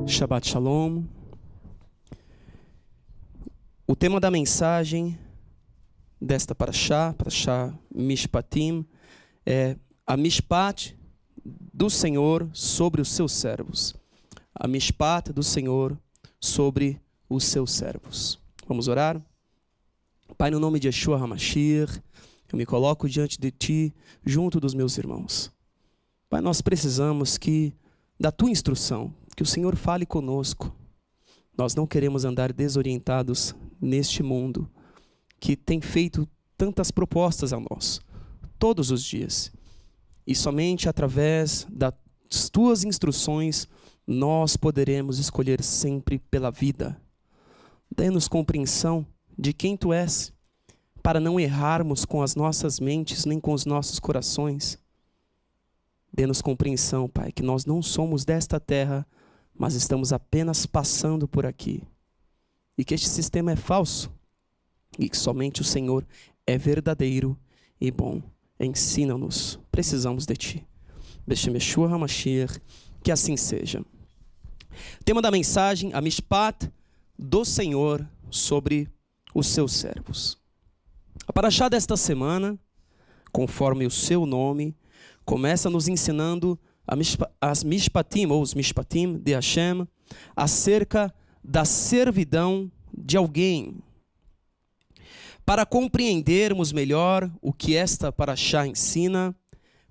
Shabbat Shalom. O tema da mensagem desta Parashá Mishpatim, é a Mishpat do Senhor sobre os seus servos. A Mishpat do Senhor sobre os seus servos. Vamos orar? Pai, no nome de Yeshua HaMashiach, eu me coloco diante de Ti, junto dos meus irmãos. Pai, nós precisamos da Tua instrução, que o Senhor fale conosco. Nós não queremos andar desorientados neste mundo que tem feito tantas propostas a nós, todos os dias. E somente através das Tuas instruções nós poderemos escolher sempre pela vida. Dê-nos compreensão de quem Tu és, para não errarmos com as nossas mentes nem com os nossos corações. Dê-nos compreensão, Pai, que nós não somos desta terra, mas estamos apenas passando por aqui. E que este sistema é falso. E que somente o Senhor é verdadeiro e bom. Ensina-nos. Precisamos de Ti. Beshem Yeshua HaMashiach, que assim seja. Tema da mensagem, a Mishpat do Senhor sobre os seus servos. A Parashá desta semana, conforme o seu nome, começa nos ensinando as Mishpatim, ou os Mishpatim de Hashem, acerca da servidão de alguém. Para compreendermos melhor o que esta Parashá ensina,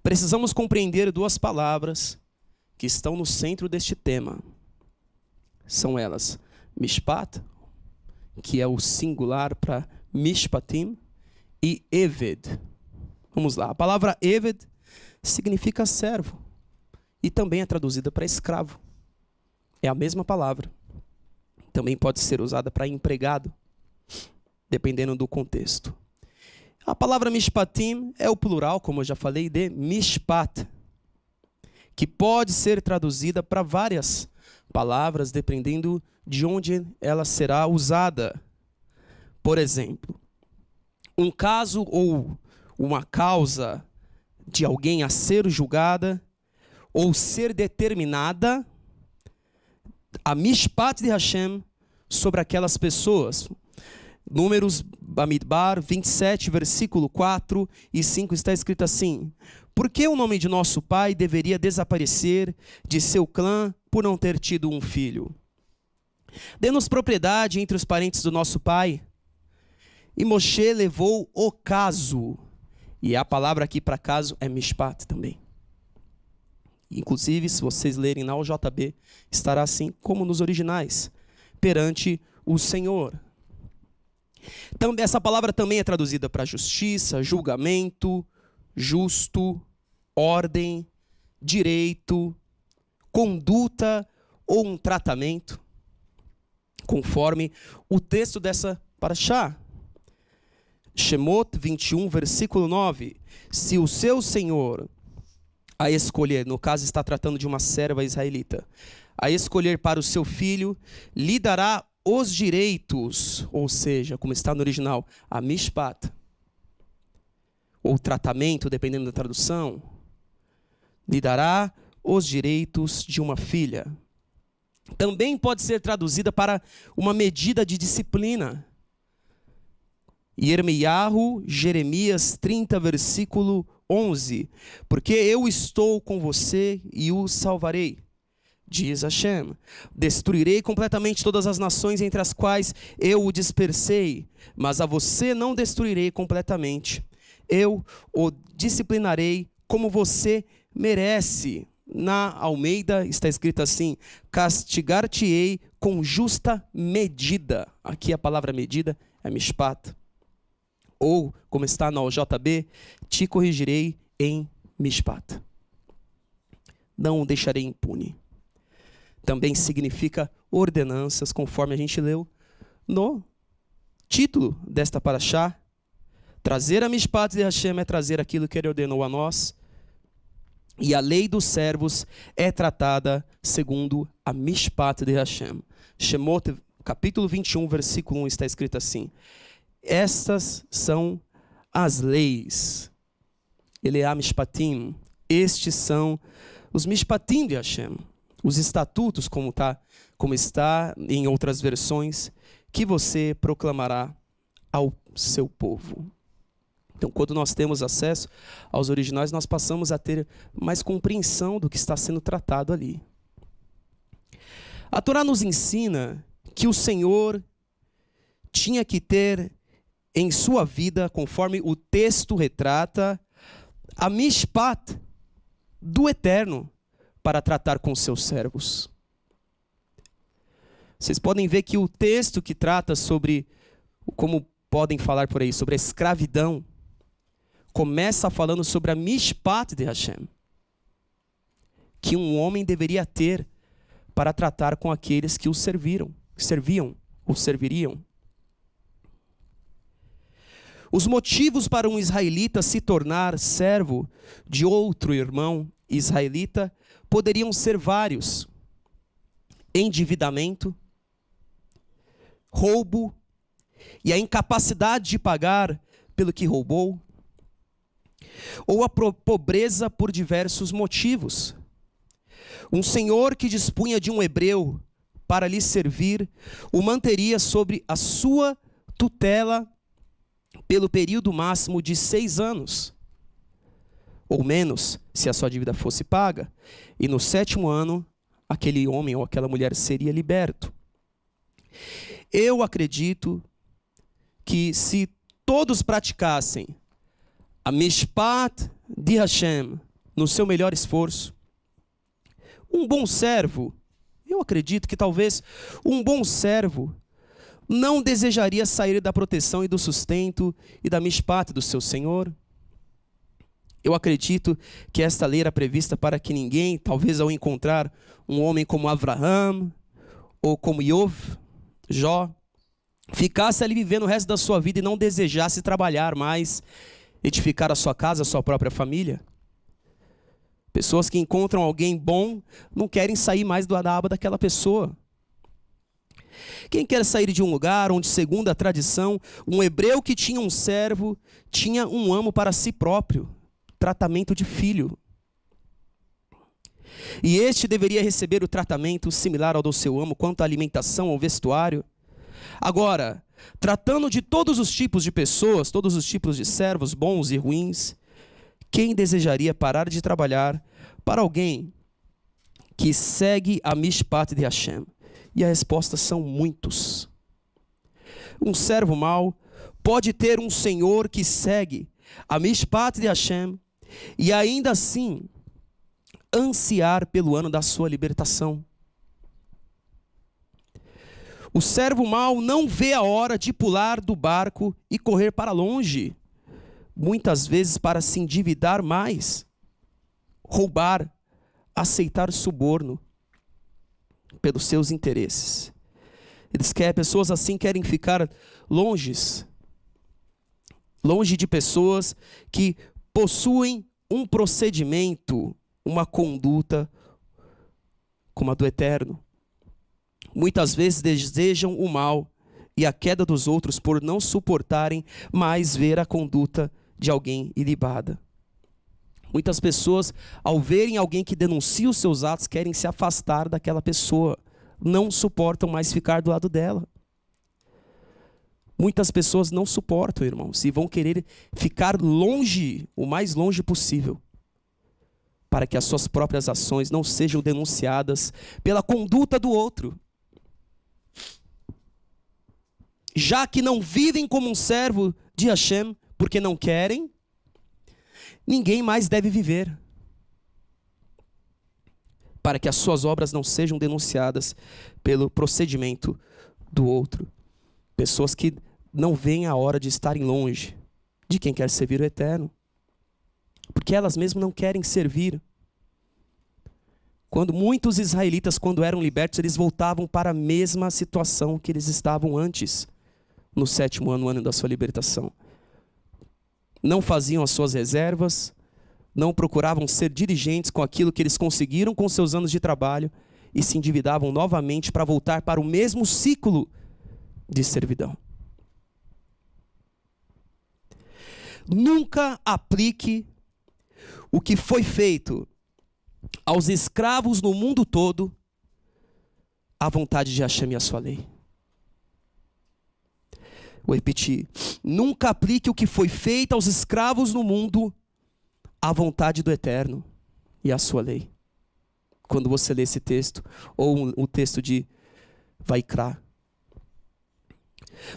precisamos compreender duas palavras que estão no centro deste tema. São elas, Mishpat, que é o singular para Mishpatim, e Eved. Vamos lá, a palavra Eved significa servo. E também é traduzida para escravo. É a mesma palavra. Também pode ser usada para empregado, dependendo do contexto. A palavra Mishpatim é o plural, como eu já falei, de Mishpat, que pode ser traduzida para várias palavras, dependendo de onde ela será usada. Por exemplo, um caso ou uma causa de alguém a ser julgada ou ser determinada, a Mishpat de Hashem sobre aquelas pessoas. Números Bamidbar 27, versículo 4 e 5 está escrito assim: por que o nome de nosso pai deveria desaparecer de seu clã por não ter tido um filho? Dê-nos propriedade entre os parentes do nosso pai. E Moshe levou o caso. E a palavra aqui para caso é Mishpat também. Inclusive, se vocês lerem na OJB, estará assim como nos originais, perante o Senhor. Então, essa palavra também é traduzida para justiça, julgamento, justo, ordem, direito, conduta ou um tratamento, conforme o texto dessa Parashá. Shemot 21, versículo 9. Se o seu Senhor a escolher, no caso está tratando de uma serva israelita, a escolher para o seu filho, lhe dará os direitos, ou seja, como está no original, a Mishpat, ou tratamento, dependendo da tradução, lhe dará os direitos de uma filha. Também pode ser traduzida para uma medida de disciplina. Jeremias 30, versículo 11. Porque eu estou com você e o salvarei, diz Hashem. Destruirei completamente todas as nações entre as quais eu o dispersei, mas a você não destruirei completamente. Eu o disciplinarei como você merece. Na Almeida está escrito assim: castigar-te-ei com justa medida. Aqui a palavra medida é Mishpat. Ou, como está na OJB, te corrigirei em Mishpat. Não o deixarei impune. Também significa ordenanças, conforme a gente leu no título desta Parashá. Trazer a Mishpat de Hashem é trazer aquilo que ele ordenou a nós. E a lei dos servos é tratada segundo a Mishpat de Hashem. Shemot, capítulo 21, versículo 1, está escrito assim: estas são as leis. Eleá Mishpatim. Estes são os Mishpatim de Hashem. Os estatutos, como está como está em outras versões, que você proclamará ao seu povo. Então, quando nós temos acesso aos originais, nós passamos a ter mais compreensão do que está sendo tratado ali. A Torá nos ensina que o Senhor tinha que ter em sua vida, conforme o texto retrata, a mishpat do Eterno para tratar com seus servos. Vocês podem ver que o texto que trata sobre, como podem falar por aí, sobre a escravidão, começa falando sobre a mishpat de Hashem, que um homem deveria ter para tratar com aqueles que o serviam ou serviriam. Os motivos para um israelita se tornar servo de outro irmão israelita poderiam ser vários: endividamento, roubo e a incapacidade de pagar pelo que roubou, ou a pobreza por diversos motivos. Um senhor que dispunha de um hebreu para lhe servir o manteria sob a sua tutela pelo período máximo de 6 anos, ou menos, se a sua dívida fosse paga, e no 7º ano, aquele homem ou aquela mulher seria liberto. Eu acredito que se todos praticassem a mishpat de Hashem no seu melhor esforço, um bom servo, eu acredito que talvez um bom servo não desejaria sair da proteção e do sustento e da mishpat do seu senhor. Eu acredito que esta lei era prevista para que ninguém, talvez ao encontrar um homem como Avraham ou como Jó, ficasse ali vivendo o resto da sua vida e não desejasse trabalhar mais, edificar a sua casa, a sua própria família. Pessoas que encontram alguém bom não querem sair mais da aba daquela pessoa. Quem quer sair de um lugar onde, segundo a tradição, um hebreu que tinha um servo tinha um amo para si próprio, tratamento de filho. E este deveria receber o tratamento similar ao do seu amo quanto à alimentação ou vestuário. Agora, tratando de todos os tipos de pessoas, todos os tipos de servos, bons e ruins, quem desejaria parar de trabalhar para alguém que segue a mishpat de Hashem? E a resposta são muitos. Um servo mau pode ter um senhor que segue a mishpat de Hashem e ainda assim ansiar pelo ano da sua libertação. O servo mau não vê a hora de pular do barco e correr para longe, muitas vezes para se endividar mais, roubar, aceitar suborno pelos seus interesses. Pessoas assim querem ficar longe de pessoas que possuem um procedimento, uma conduta como a do Eterno. Muitas vezes desejam o mal e a queda dos outros por não suportarem mais ver a conduta de alguém ilibada. Muitas pessoas, ao verem alguém que denuncia os seus atos, querem se afastar daquela pessoa. Não suportam mais ficar do lado dela. Muitas pessoas não suportam, irmãos, e vão querer ficar longe, o mais longe possível, para que as suas próprias ações não sejam denunciadas pela conduta do outro. Já que não vivem como um servo de Hashem, porque não querem, ninguém mais deve viver, para que as suas obras não sejam denunciadas pelo procedimento do outro. Pessoas que não veem a hora de estarem longe de quem quer servir o Eterno, porque elas mesmas não querem servir. Quando muitos israelitas, quando eram libertos, eles voltavam para a mesma situação que eles estavam antes, no 7º ano, ano da sua libertação. Não faziam as suas reservas, não procuravam ser dirigentes com aquilo que eles conseguiram com seus anos de trabalho e se endividavam novamente para voltar para o mesmo ciclo de servidão. Nunca aplique o que foi feito aos escravos no mundo todo a vontade de Hashem e a sua lei. Vou repetir. Nunca aplique o que foi feito aos escravos no mundo à vontade do Eterno e à sua lei. Quando você lê esse texto, ou o texto de Vaikra.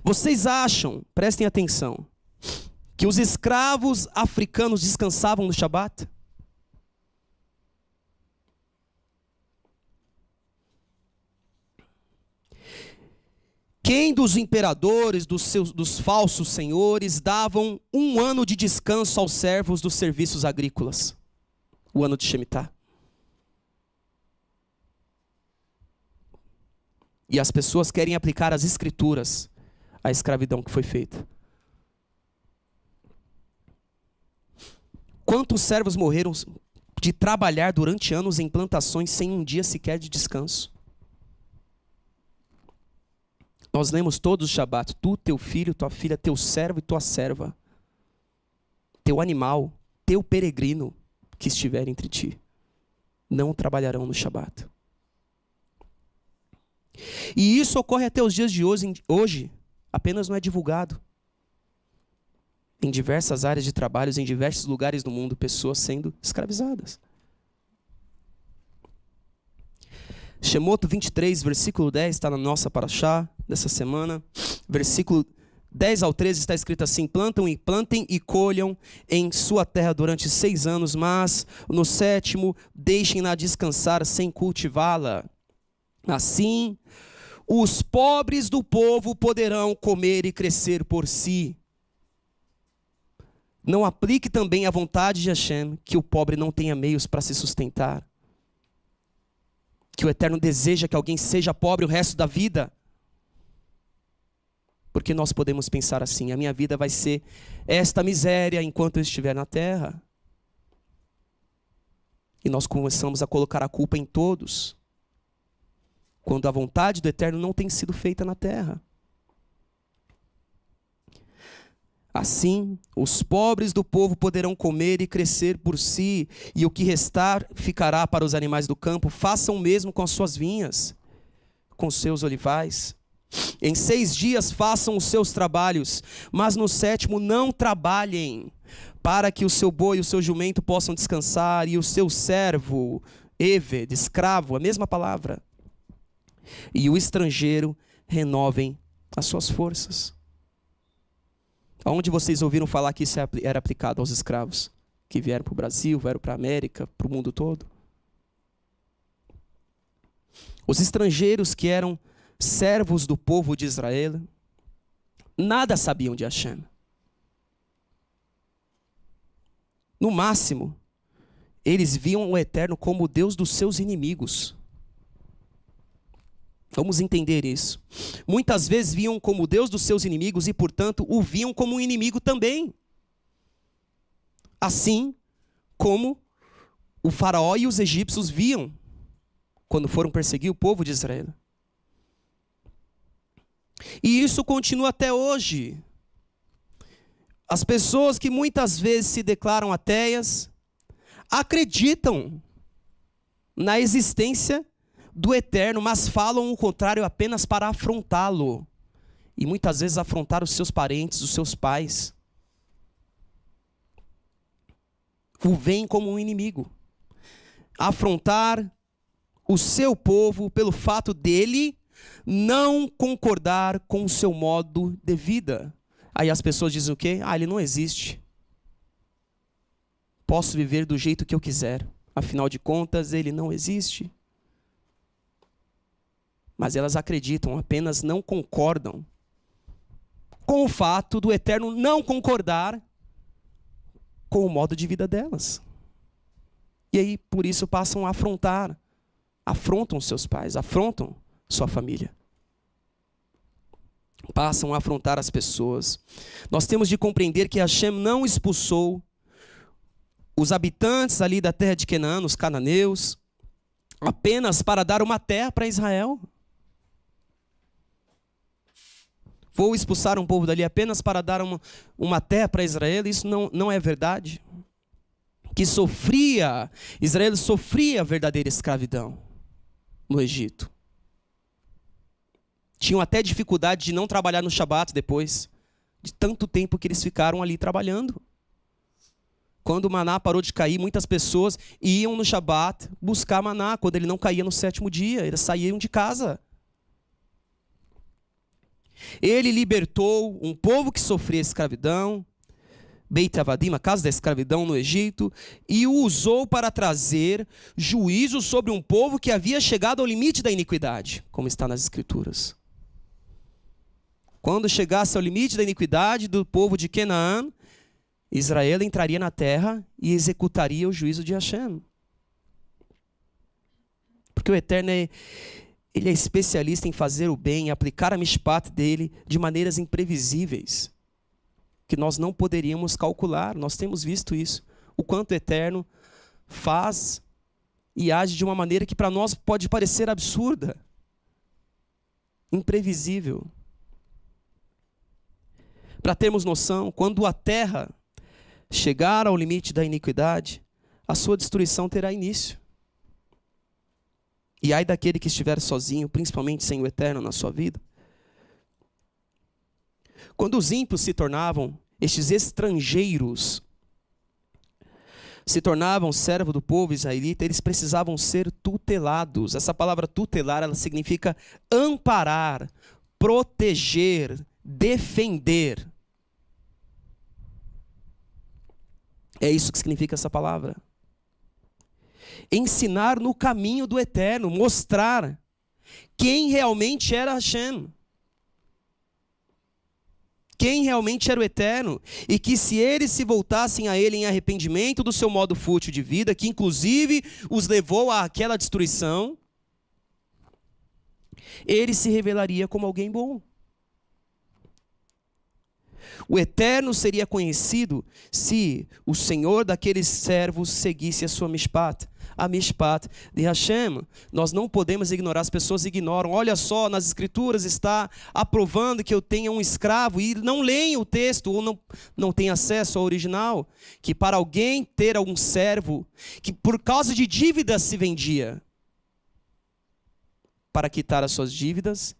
Vocês acham, prestem atenção, que os escravos africanos descansavam no Shabat? Quem dos imperadores, dos falsos senhores, davam 1 ano de descanso aos servos dos serviços agrícolas? O ano de Shemitah. E as pessoas querem aplicar as escrituras à escravidão que foi feita. Quantos servos morreram de trabalhar durante anos em plantações sem um dia sequer de descanso? Nós lemos todos os Shabat. Tu, teu filho, tua filha, teu servo e tua serva. Teu animal, teu peregrino que estiver entre ti. Não trabalharão no Shabat. E isso ocorre até os dias de hoje. Apenas não é divulgado. Em diversas áreas de trabalho, em diversos lugares do mundo, pessoas sendo escravizadas. Shemot 23, versículo 10, está na nossa paraxá dessa semana. Versículo 10 ao 13 está escrito assim: plantem e colham em sua terra durante 6 anos, mas no 7º deixem-na descansar sem cultivá-la. Assim, os pobres do povo poderão comer e crescer por si. Não aplique também a vontade de Hashem, que o pobre não tenha meios para se sustentar. Que o Eterno deseja que alguém seja pobre o resto da vida. Porque nós podemos pensar assim: a minha vida vai ser esta miséria enquanto eu estiver na terra. E nós começamos a colocar a culpa em todos, quando a vontade do Eterno não tem sido feita na terra. Assim, os pobres do povo poderão comer e crescer por si, e o que restar ficará para os animais do campo. Façam o mesmo com as suas vinhas, com os seus olivais. Em 6 dias façam os seus trabalhos, mas no 7º não trabalhem, para que o seu boi e o seu jumento possam descansar, e o seu servo, eved, escravo, a mesma palavra, e o estrangeiro renovem as suas forças. Aonde vocês ouviram falar que isso era aplicado aos escravos que vieram para o Brasil, vieram para a América, para o mundo todo? Os estrangeiros que eram servos do povo de Israel nada sabiam de Hashem. No máximo, eles viam o Eterno como o Deus dos seus inimigos. Vamos entender isso. Muitas vezes viam como o Deus dos seus inimigos e, portanto, o viam como um inimigo também. Assim como o faraó e os egípcios viam quando foram perseguir o povo de Israel. E isso continua até hoje. As pessoas que muitas vezes se declaram ateias acreditam na existência do Eterno, mas falam o contrário apenas para afrontá-lo. E muitas vezes afrontar os seus parentes, os seus pais. O veem como um inimigo. Afrontar o seu povo pelo fato dele não concordar com o seu modo de vida. Aí as pessoas dizem o quê? Ele não existe. Posso viver do jeito que eu quiser. Afinal de contas, ele não existe. Mas elas acreditam, apenas não concordam com o fato do Eterno não concordar com o modo de vida delas. E aí, por isso, passam a afrontam seus pais, afrontam sua família. Passam a afrontar as pessoas. Nós temos de compreender que Hashem não expulsou os habitantes ali da terra de Canaã, os cananeus, apenas para dar uma terra para Israel. Vou expulsar um povo dali apenas para dar uma terra para Israel. Isso não é verdade. Que Israel sofria a verdadeira escravidão no Egito. Tinham até dificuldade de não trabalhar no Shabat depois, de tanto tempo que eles ficaram ali trabalhando. Quando o maná parou de cair, muitas pessoas iam no Shabat buscar maná, quando ele não caía no 7º dia, eles saíam de casa. Ele libertou um povo que sofria escravidão, Beit Avadim, a casa da escravidão no Egito, e o usou para trazer juízo sobre um povo que havia chegado ao limite da iniquidade, como está nas Escrituras. Quando chegasse ao limite da iniquidade do povo de Canaã, Israel entraria na terra e executaria o juízo de Hashem. Porque o Eterno ele é especialista em fazer o bem, em aplicar a mishpat dele de maneiras imprevisíveis, que nós não poderíamos calcular. Nós temos visto isso, o quanto o Eterno faz e age de uma maneira que para nós pode parecer absurda, imprevisível. Para termos noção, quando a terra chegar ao limite da iniquidade, a sua destruição terá início. E ai daquele que estiver sozinho, principalmente sem o Eterno na sua vida. Quando os ímpios se tornavam, estes estrangeiros, se tornavam servo do povo israelita, eles precisavam ser tutelados. Essa palavra tutelar, ela significa amparar, proteger, defender. É isso que significa essa palavra. Ensinar no caminho do Eterno, mostrar quem realmente era Hashem. Quem realmente era o Eterno. E que se eles se voltassem a Ele em arrependimento do seu modo fútil de vida, que inclusive os levou àquela destruição, Ele se revelaria como alguém bom. O Eterno seria conhecido se o Senhor daqueles servos seguisse a sua mishpat, a mishpat de Hashem. Nós não podemos ignorar, as pessoas ignoram. Olha só, nas Escrituras está aprovando que eu tenha um escravo e não leem o texto ou não têm acesso ao original. Que para alguém ter algum servo, que por causa de dívidas se vendia, para quitar as suas dívidas,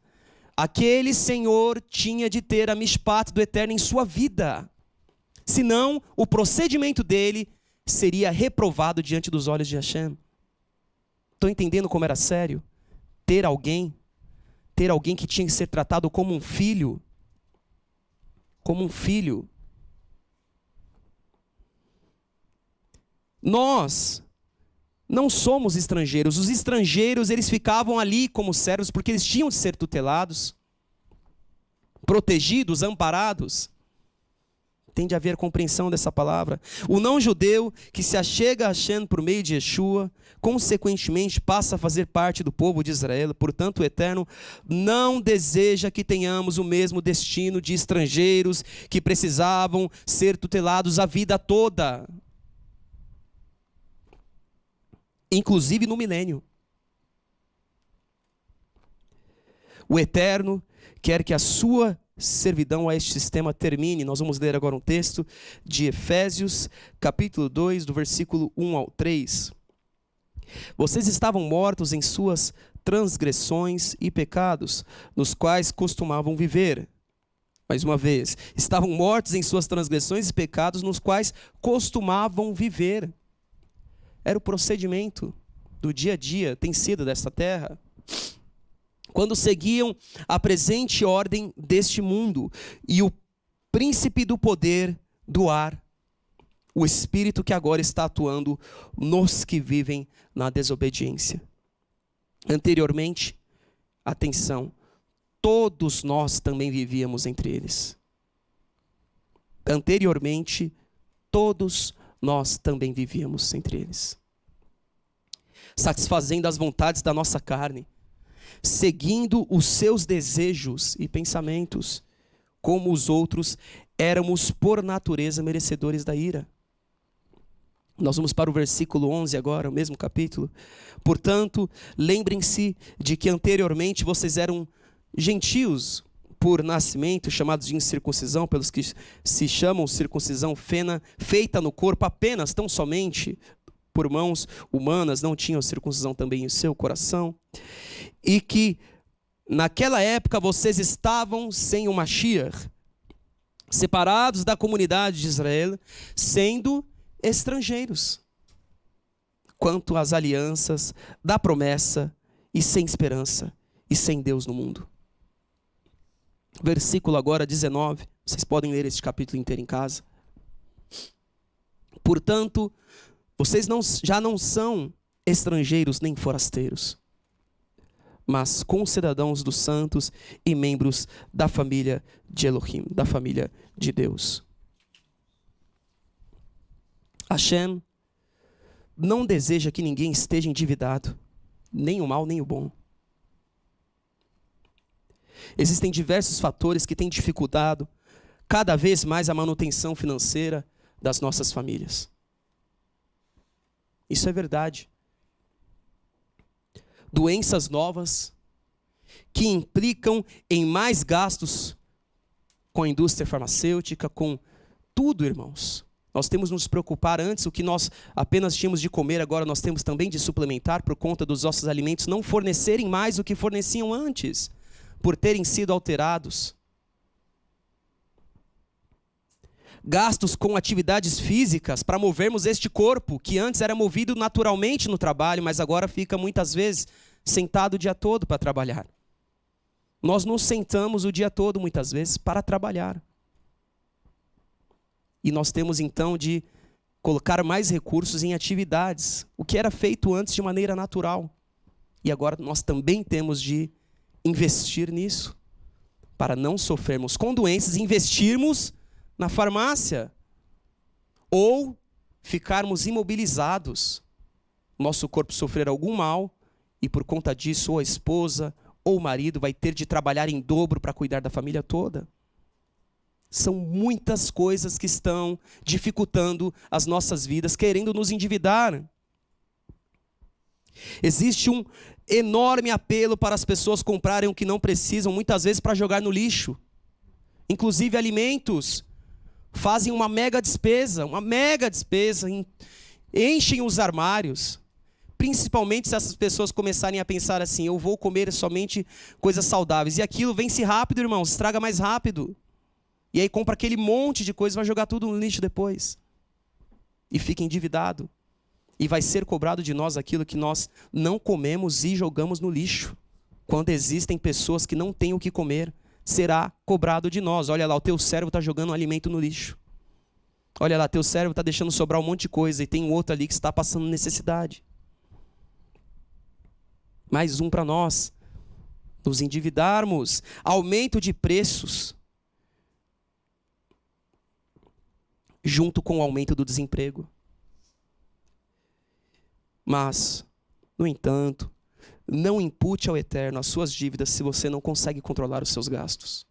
aquele senhor tinha de ter a mishpat do Eterno em sua vida. Senão, o procedimento dele seria reprovado diante dos olhos de Hashem. Estão entendendo como era sério? Ter alguém que tinha que ser tratado como um filho. Como um filho. Nós não somos estrangeiros. Os estrangeiros, eles ficavam ali como servos porque eles tinham de ser tutelados, protegidos, amparados. Tem de haver compreensão dessa palavra. O não-judeu que se achega a Hashem por meio de Yeshua, consequentemente passa a fazer parte do povo de Israel. Portanto, o Eterno não deseja que tenhamos o mesmo destino de estrangeiros que precisavam ser tutelados a vida toda. Inclusive no milênio. O Eterno quer que a sua servidão a este sistema termine. Nós vamos ler agora um texto de Efésios, capítulo 2, do versículo 1 ao 3. Vocês estavam mortos em suas transgressões e pecados, nos quais costumavam viver. Mais uma vez, estavam mortos em suas transgressões e pecados, nos quais costumavam viver. Era o procedimento do dia a dia, tem sido desta terra. Quando seguiam a presente ordem deste mundo e o príncipe do poder do ar, o espírito que agora está atuando nos que vivem na desobediência. Anteriormente, atenção, todos nós também vivíamos entre eles. Anteriormente, todos nós também vivíamos entre eles, satisfazendo as vontades da nossa carne, seguindo os seus desejos e pensamentos. Como os outros, éramos por natureza merecedores da ira. Nós vamos para o versículo 11 agora, o mesmo capítulo. Portanto, lembrem-se de que anteriormente vocês eram gentios por nascimento, chamados de incircuncisão, pelos que se chamam circuncisão feita no corpo apenas, tão somente por mãos humanas, não tinham circuncisão também em seu coração, e que naquela época vocês estavam sem o Mashiach, separados da comunidade de Israel, sendo estrangeiros, quanto às alianças da promessa, e sem esperança, e sem Deus no mundo. Versículo agora 19, vocês podem ler este capítulo inteiro em casa. Portanto, vocês já não são estrangeiros nem forasteiros, mas concidadãos dos santos e membros da família de Elohim, da família de Deus. Hashem não deseja que ninguém esteja endividado, nem o mal, nem o bom. Existem diversos fatores que têm dificultado cada vez mais a manutenção financeira das nossas famílias. Isso é verdade. Doenças novas que implicam em mais gastos com a indústria farmacêutica, com tudo, irmãos. Nós temos que nos preocupar antes, o que nós apenas tínhamos de comer, agora nós temos também de suplementar por conta dos nossos alimentos não fornecerem mais o que forneciam antes, por terem sido alterados. Gastos com atividades físicas para movermos este corpo, que antes era movido naturalmente no trabalho, mas agora fica muitas vezes sentado o dia todo para trabalhar. Nós nos sentamos o dia todo, muitas vezes, para trabalhar. E nós temos então de colocar mais recursos em atividades, o que era feito antes de maneira natural. E agora nós também temos de investir nisso, para não sofrermos com doenças, investirmos na farmácia, ou ficarmos imobilizados, nosso corpo sofrer algum mal, e por conta disso ou a esposa ou o marido vai ter de trabalhar em dobro para cuidar da família toda. São muitas coisas que estão dificultando as nossas vidas, querendo nos endividar. Existe um enorme apelo para as pessoas comprarem o que não precisam, muitas vezes para jogar no lixo. Inclusive alimentos fazem uma mega despesa, enchem os armários. Principalmente se essas pessoas começarem a pensar assim, eu vou comer somente coisas saudáveis. E aquilo vence rápido, irmão, estraga mais rápido. E aí compra aquele monte de coisa e vai jogar tudo no lixo depois. E fica endividado. E vai ser cobrado de nós aquilo que nós não comemos e jogamos no lixo. Quando existem pessoas que não têm o que comer, será cobrado de nós. Olha lá, o teu servo está jogando um alimento no lixo. Olha lá, teu servo está deixando sobrar um monte de coisa e tem um outro ali que está passando necessidade. Mais um para nós nos endividarmos. Aumento de preços, junto com o aumento do desemprego. Mas, no entanto, não impute ao Eterno as suas dívidas se você não consegue controlar os seus gastos.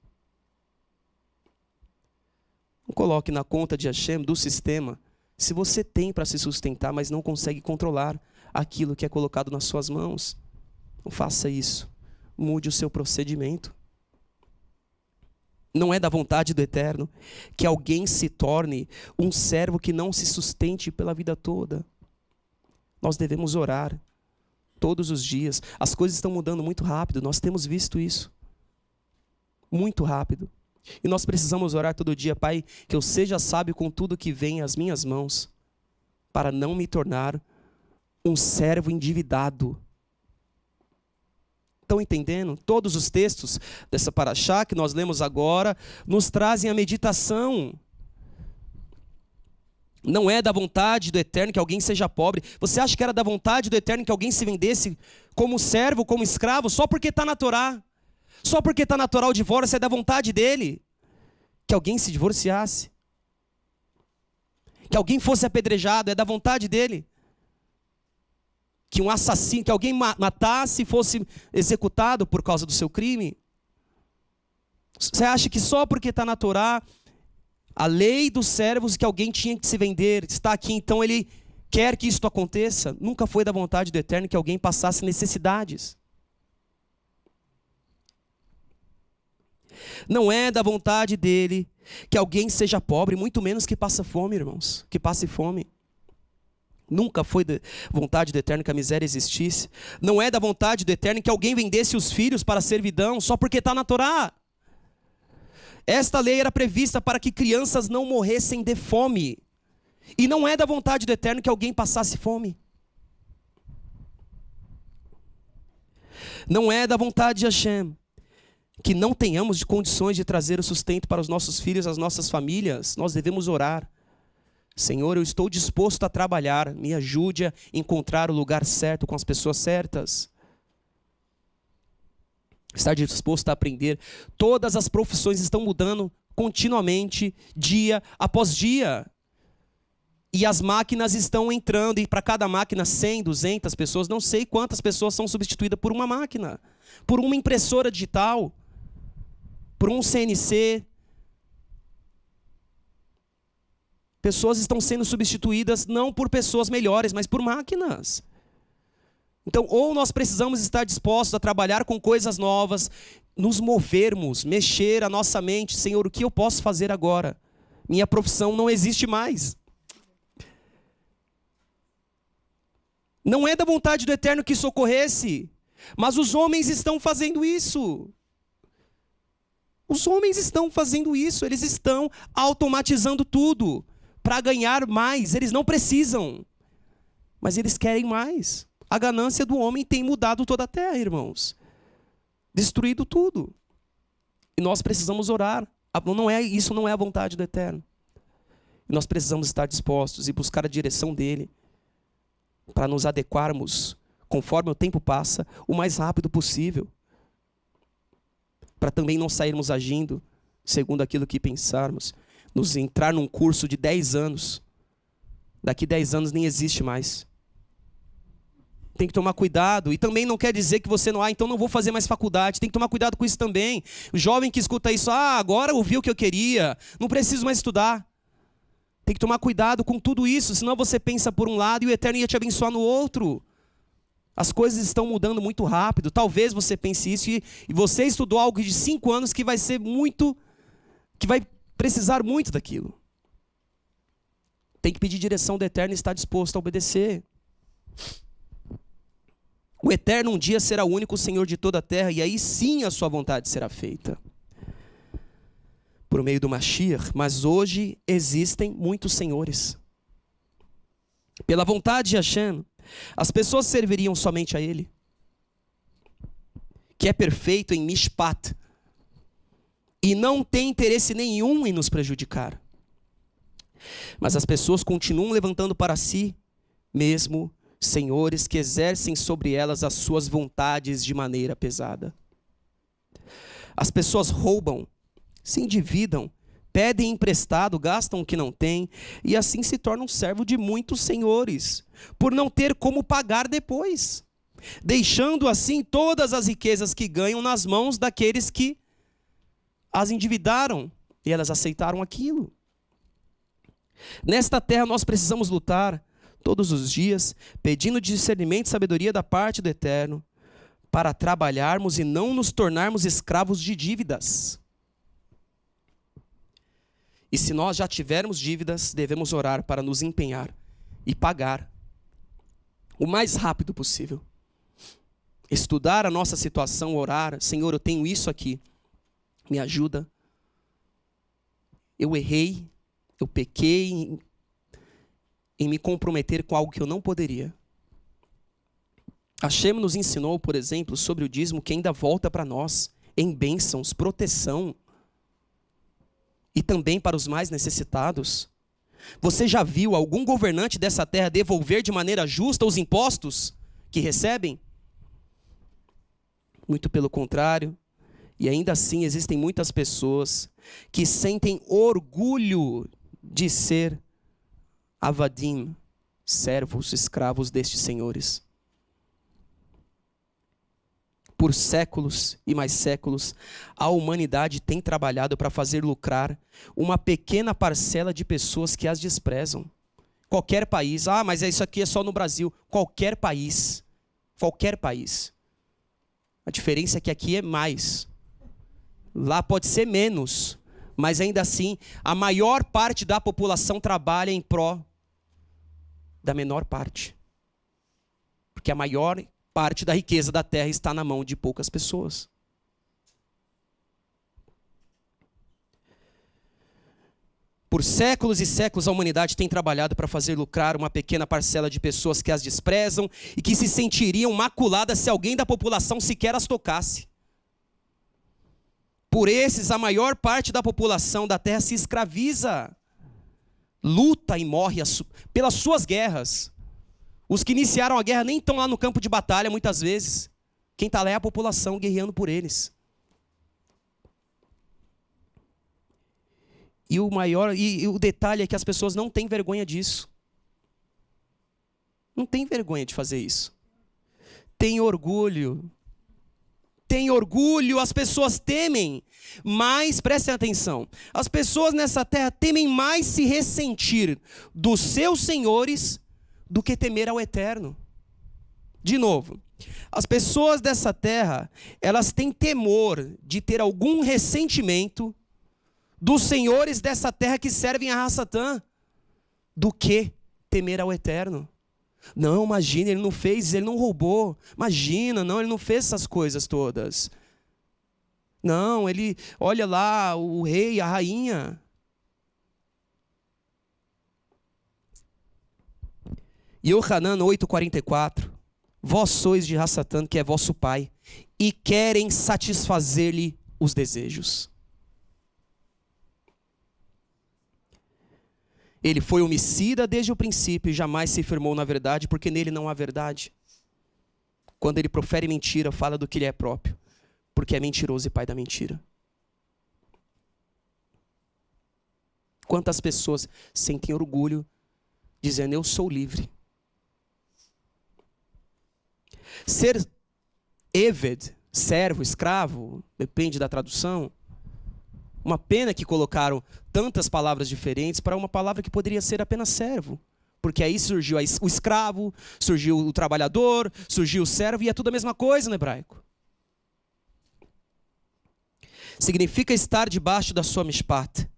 Não coloque na conta de Hashem, do sistema, se você tem para se sustentar, mas não consegue controlar aquilo que é colocado nas suas mãos. Não faça isso. Mude o seu procedimento. Não é da vontade do Eterno que alguém se torne um servo que não se sustente pela vida toda. Nós devemos orar todos os dias. As coisas estão mudando muito rápido, nós temos visto isso. Muito rápido. E nós precisamos orar todo dia, Pai, que eu seja sábio com tudo que vem às minhas mãos, para não me tornar um servo endividado. Estão entendendo? Todos os textos dessa paraxá que nós lemos agora nos trazem a meditação. Não é da vontade do Eterno que alguém seja pobre. Você acha que era da vontade do Eterno que alguém se vendesse como servo, como escravo, só porque está na Torá? Só porque está na Torá o divórcio, é da vontade dele que alguém se divorciasse? Que alguém fosse apedrejado, é da vontade dele? Que um assassino, que alguém matasse e fosse executado por causa do seu crime? Você acha que só porque está na Torá, a lei dos servos, que alguém tinha que se vender, está aqui, então ele quer que isso aconteça? Nunca foi da vontade do Eterno que alguém passasse necessidades. Não é da vontade dele que alguém seja pobre, muito menos que passe fome, irmãos, que passe fome. Nunca foi da vontade do Eterno que a miséria existisse. Não é da vontade do Eterno que alguém vendesse os filhos para a servidão só porque está na Torá. Esta lei era prevista para que crianças não morressem de fome. E não é da vontade do Eterno que alguém passasse fome. Não é da vontade de Hashem que não tenhamos condições de trazer o sustento para os nossos filhos, as nossas famílias. Nós devemos orar. Senhor, eu estou disposto a trabalhar. Me ajude a encontrar o lugar certo com as pessoas certas. Estar disposto a aprender. Todas as profissões estão mudando continuamente, dia após dia. E as máquinas estão entrando, e para cada máquina 100, 200 pessoas, não sei quantas pessoas são substituídas por uma máquina, por uma impressora digital, por um CNC. Pessoas estão sendo substituídas não por pessoas melhores, mas por máquinas. Então, ou nós precisamos estar dispostos a trabalhar com coisas novas, nos movermos, mexer a nossa mente. Senhor, o que eu posso fazer agora? Minha profissão não existe mais. Não é da vontade do Eterno que socorresse, mas os homens estão fazendo isso. Os homens estão fazendo isso, eles estão automatizando tudo para ganhar mais. Eles não precisam, mas eles querem mais. A ganância do homem tem mudado toda a terra, irmãos. Destruído tudo. E nós precisamos orar. Isso não é a vontade do Eterno. E nós precisamos estar dispostos e buscar a direção dele, para nos adequarmos, conforme o tempo passa, o mais rápido possível. Para também não sairmos agindo segundo aquilo que pensarmos. Nos entrar num curso de 10 anos. Daqui 10 anos nem existe mais. Tem que tomar cuidado. E também não quer dizer que você não... então não vou fazer mais faculdade. Tem que tomar cuidado com isso também. O jovem que escuta isso, agora ouvi o que eu queria, não preciso mais estudar. Tem que tomar cuidado com tudo isso, senão você pensa por um lado e o Eterno ia te abençoar no outro. As coisas estão mudando muito rápido. Talvez você pense isso e você estudou algo de 5 anos que vai ser muito... que vai precisar muito daquilo. Tem que pedir direção do Eterno e estar disposto a obedecer. O Eterno um dia será o único Senhor de toda a terra e aí sim a sua vontade será feita. Por meio do Mashiach, mas hoje existem muitos senhores. Pela vontade de Hashem, as pessoas serviriam somente a Ele, que é perfeito em Mishpat, e não tem interesse nenhum em nos prejudicar. Mas as pessoas continuam levantando para si mesmo senhores que exercem sobre elas as suas vontades de maneira pesada. As pessoas roubam, se endividam, pedem emprestado, gastam o que não têm, e assim se tornam servo de muitos senhores, por não ter como pagar depois, deixando assim todas as riquezas que ganham nas mãos daqueles que as endividaram, e elas aceitaram aquilo. Nesta terra nós precisamos lutar todos os dias, pedindo discernimento e sabedoria da parte do Eterno, para trabalharmos e não nos tornarmos escravos de dívidas. E se nós já tivermos dívidas, devemos orar para nos empenhar e pagar o mais rápido possível. Estudar a nossa situação, orar, Senhor, eu tenho isso aqui, me ajuda. Eu errei, eu pequei em me comprometer com algo que eu não poderia. Hashem nos ensinou, por exemplo, sobre o dízimo que ainda volta para nós, em bênçãos, proteção, e também para os mais necessitados. Você já viu algum governante dessa terra devolver de maneira justa os impostos que recebem? Muito pelo contrário. E ainda assim existem muitas pessoas que sentem orgulho de ser avadim, servos, escravos destes senhores. Por séculos e mais séculos, a humanidade tem trabalhado para fazer lucrar uma pequena parcela de pessoas que as desprezam. Qualquer país, mas isso aqui é só no Brasil. Qualquer país. A diferença é que aqui é mais. Lá pode ser menos, mas ainda assim, a maior parte da população trabalha em pró da menor parte. Porque a maior parte da riqueza da terra está na mão de poucas pessoas. Por séculos e séculos a humanidade tem trabalhado para fazer lucrar uma pequena parcela de pessoas que as desprezam e que se sentiriam maculadas se alguém da população sequer as tocasse. Por esses, a maior parte da população da terra se escraviza, luta e morre pelas suas guerras. Os que iniciaram a guerra nem estão lá no campo de batalha muitas vezes. Quem está lá é a população guerreando por eles. E o detalhe é que as pessoas não têm vergonha disso. Não tem vergonha de fazer isso. Tem orgulho. Tem orgulho, as pessoas temem. Mas, prestem atenção, as pessoas nessa terra temem mais se ressentir dos seus senhores do que temer ao Eterno. De novo, as pessoas dessa terra, elas têm temor de ter algum ressentimento dos senhores dessa terra que servem a Satã, do que temer ao Eterno. Não, imagina, ele não fez, ele não roubou. Imagina, não, ele não fez essas coisas todas. Não, ele, olha lá, o rei, a rainha. Yohanan 8,44. Vós sois de Satã, que é vosso pai, e querem satisfazer-lhe os desejos. Ele foi homicida desde o princípio e jamais se firmou na verdade, porque nele não há verdade. Quando ele profere mentira, fala do que ele é próprio, porque é mentiroso e pai da mentira. Quantas pessoas sentem orgulho dizendo, eu sou livre. Ser Eved, servo, escravo, depende da tradução. Uma pena que colocaram tantas palavras diferentes para uma palavra que poderia ser apenas servo. Porque aí surgiu o escravo, surgiu o trabalhador, surgiu o servo, e é tudo a mesma coisa no hebraico. Significa estar debaixo da sua mishpat.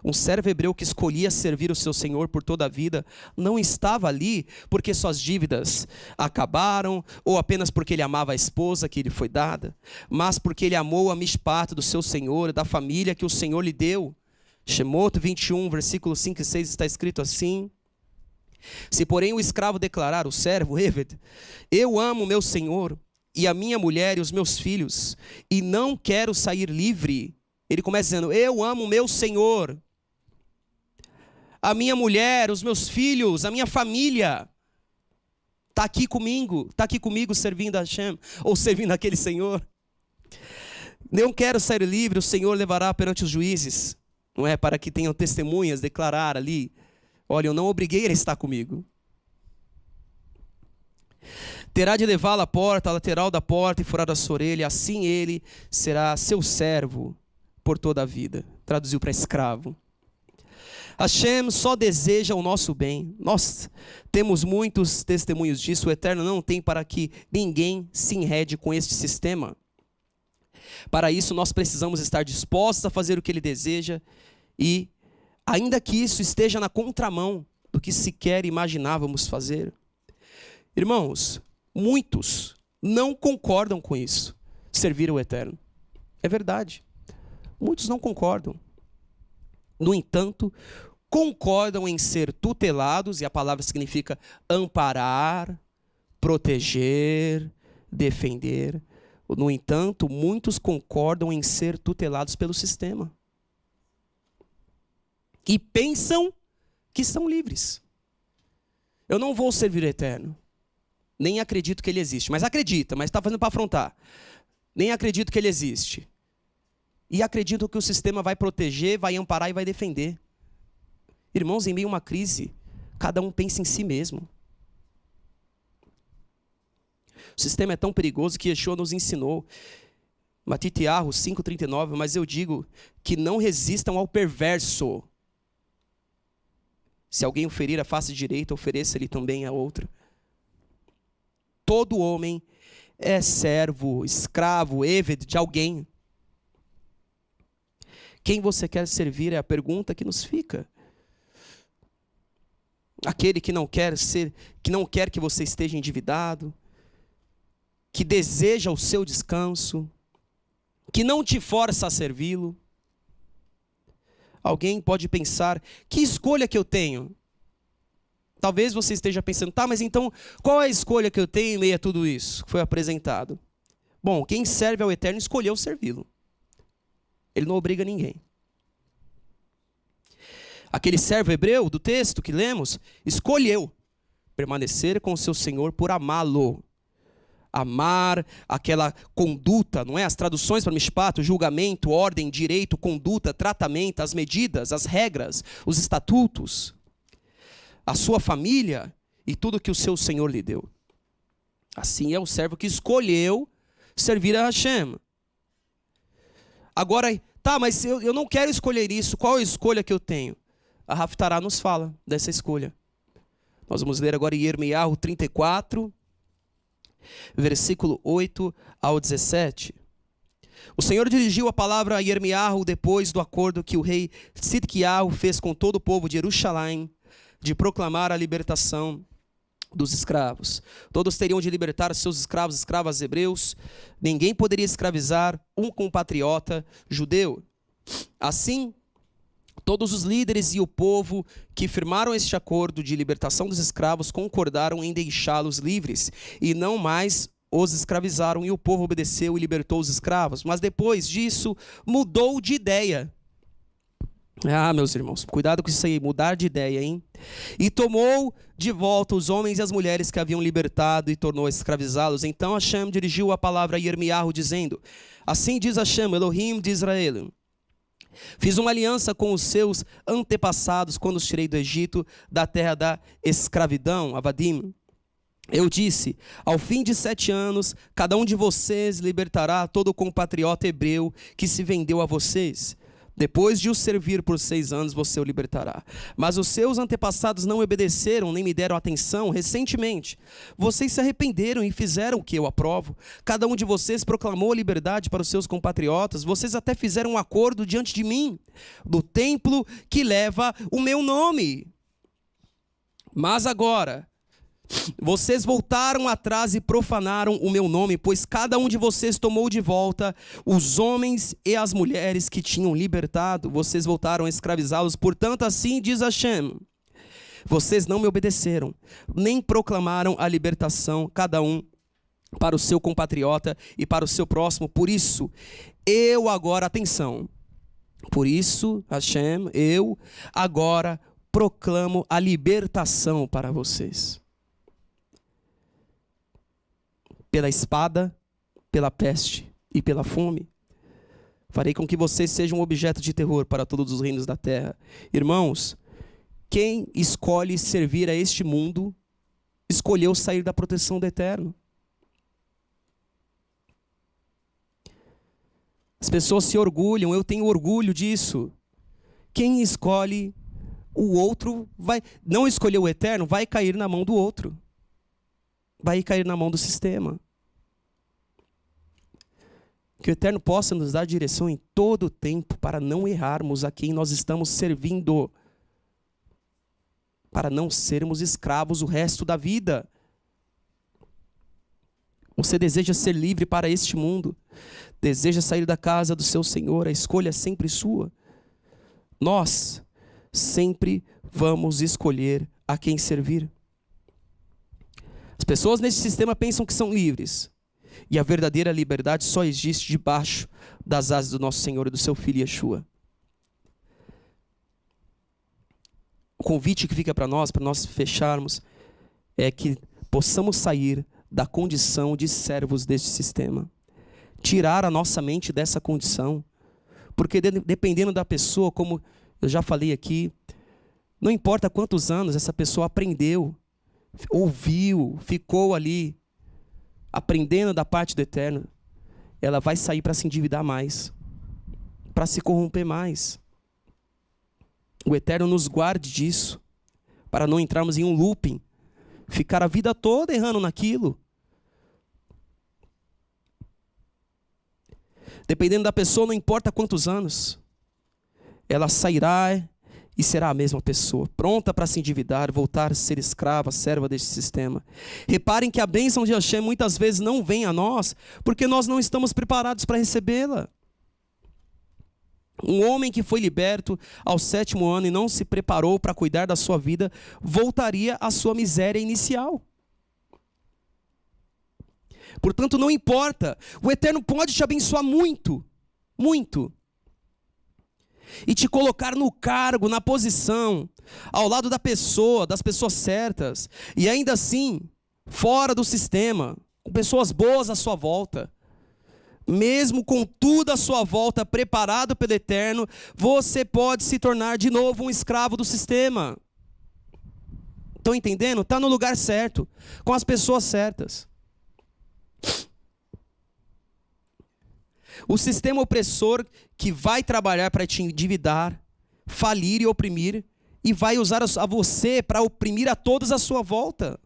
Um servo hebreu que escolhia servir o seu senhor por toda a vida não estava ali porque suas dívidas acabaram ou apenas porque ele amava a esposa que lhe foi dada, mas porque ele amou a mishpat do seu senhor e da família que o Senhor lhe deu. Shemot 21, versículos 5 e 6 está escrito assim: se porém o escravo declarar, o servo, Eved, eu amo meu senhor e a minha mulher e os meus filhos e não quero sair livre. Ele começa dizendo, eu amo meu senhor, a minha mulher, os meus filhos, a minha família. Está aqui comigo servindo a Hashem, ou servindo aquele Senhor. Não quero sair livre, o Senhor levará perante os juízes. Não é? Para que tenham testemunhas, declarar ali, olha, eu não obriguei ele a estar comigo. Terá de levá-lo à porta, à lateral da porta e furar a sua orelha, assim ele será seu servo por toda a vida. Traduziu para escravo. Hashem só deseja o nosso bem. Nós temos muitos testemunhos disso. O Eterno não tem para que ninguém se enrede com este sistema. Para isso nós precisamos estar dispostos a fazer o que Ele deseja e, ainda que isso esteja na contramão do que sequer imaginávamos fazer. Irmãos, muitos não concordam com isso, servir o Eterno. É verdade. Muitos não concordam. No entanto, concordam em ser tutelados, e a palavra significa amparar, proteger, defender. No entanto, muitos concordam em ser tutelados pelo sistema. E pensam que são livres. Eu não vou servir o Eterno. Nem acredito que Ele existe. Mas acredita, mas está fazendo para afrontar. Nem acredito que Ele existe. E acredito que o sistema vai proteger, vai amparar e vai defender. Irmãos, em meio a uma crise, cada um pensa em si mesmo. O sistema é tão perigoso que Yeshua nos ensinou. Matitiahu 5,39, mas eu digo que não resistam ao perverso. Se alguém oferir a face direita, ofereça-lhe também a outra. Todo homem é servo, escravo, eved de alguém. Quem você quer servir é a pergunta que nos fica. aquele que não quer que você esteja endividado, que deseja o seu descanso, que não te força a servi-lo. Alguém pode pensar, que escolha que eu tenho? Talvez você esteja pensando, tá, mas então qual é a escolha que eu tenho em meio a tudo isso que foi apresentado? Bom, quem serve ao Eterno escolheu servi-lo. Ele não obriga ninguém. Aquele servo hebreu do texto que lemos, escolheu permanecer com o seu Senhor por amá-lo. Amar aquela conduta, não é? As traduções para mishpat, o julgamento, ordem, direito, conduta, tratamento, as medidas, as regras, os estatutos, a sua família e tudo que o seu Senhor lhe deu. Assim é o servo que escolheu servir a Hashem. Agora, tá, mas eu não quero escolher isso, qual é a escolha que eu tenho? A Haftará nos fala dessa escolha. Nós vamos ler agora Yirmiyahu 34, versículo 8 ao 17. O Senhor dirigiu a palavra a Yirmiyahu depois do acordo que o rei Sidkiyahu fez com todo o povo de Jerusalém, de proclamar a libertação dos escravos. Todos teriam de libertar seus escravos e escravas hebreus. Ninguém poderia escravizar um compatriota judeu. Assim, todos os líderes e o povo que firmaram este acordo de libertação dos escravos concordaram em deixá-los livres e não mais os escravizaram, e o povo obedeceu e libertou os escravos. Mas depois disso, mudou de ideia. Ah, meus irmãos, cuidado com isso aí, mudar de ideia, hein? E tomou de volta os homens e as mulheres que haviam libertado e tornou a escravizá-los. Então Hashem dirigiu a palavra a Yirmiyahu, dizendo: assim diz Hashem, Elohim de Israel: fiz uma aliança com os seus antepassados quando os tirei do Egito, da terra da escravidão, Avadim. Eu disse: ao fim de 7 anos, cada um de vocês libertará todo o compatriota hebreu que se vendeu a vocês. Depois de o servir por 6 anos, você o libertará. Mas os seus antepassados não obedeceram, nem me deram atenção. Recentemente, vocês se arrependeram e fizeram o que eu aprovo. Cada um de vocês proclamou a liberdade para os seus compatriotas. Vocês até fizeram um acordo diante de mim, do templo que leva o meu nome. Mas agora, vocês voltaram atrás e profanaram o meu nome, pois cada um de vocês tomou de volta os homens e as mulheres que tinham libertado. Vocês voltaram a escravizá-los. Portanto, assim diz Hashem: vocês não me obedeceram, nem proclamaram a libertação, cada um para o seu compatriota e para o seu próximo. Por isso, eu agora, atenção, por isso, Hashem, eu agora proclamo a libertação para vocês. Pela espada, pela peste e pela fome. Farei com que vocês sejam um objeto de terror para todos os reinos da terra. Irmãos, quem escolhe servir a este mundo, escolheu sair da proteção do Eterno. As pessoas se orgulham, eu tenho orgulho disso. Quem escolhe o outro, não escolheu o Eterno, vai cair na mão do outro. Vai cair na mão do sistema. Que o Eterno possa nos dar direção em todo o tempo para não errarmos a quem nós estamos servindo. Para não sermos escravos o resto da vida. Você deseja ser livre para este mundo? Deseja sair da casa do seu Senhor? A escolha é sempre sua. Nós sempre vamos escolher a quem servir. As pessoas nesse sistema pensam que são livres. E a verdadeira liberdade só existe debaixo das asas do nosso Senhor e do seu Filho Yeshua. O convite que fica para nós fecharmos, é que possamos sair da condição de servos deste sistema. Tirar a nossa mente dessa condição. Porque dependendo da pessoa, como eu já falei aqui, não importa quantos anos essa pessoa aprendeu, ouviu, ficou ali, aprendendo da parte do Eterno, ela vai sair para se endividar mais, para se corromper mais. O Eterno nos guarde disso, para não entrarmos em um looping, ficar a vida toda errando naquilo. Dependendo da pessoa, não importa quantos anos, ela sairá e será a mesma pessoa, pronta para se endividar, voltar a ser escrava, serva deste sistema. Reparem que a bênção de Hashem muitas vezes não vem a nós, porque nós não estamos preparados para recebê-la. Um homem que foi liberto ao 7º ano e não se preparou para cuidar da sua vida, voltaria à sua miséria inicial. Portanto, não importa, o Eterno pode te abençoar muito, muito. E te colocar no cargo, na posição, ao lado da pessoa, das pessoas certas, e ainda assim, fora do sistema, com pessoas boas à sua volta. Mesmo com tudo à sua volta preparado pelo Eterno, você pode se tornar de novo um escravo do sistema. Estão entendendo? Está no lugar certo, com as pessoas certas. O sistema opressor que vai trabalhar para te endividar, falir e oprimir, e vai usar a você para oprimir a todos à sua volta.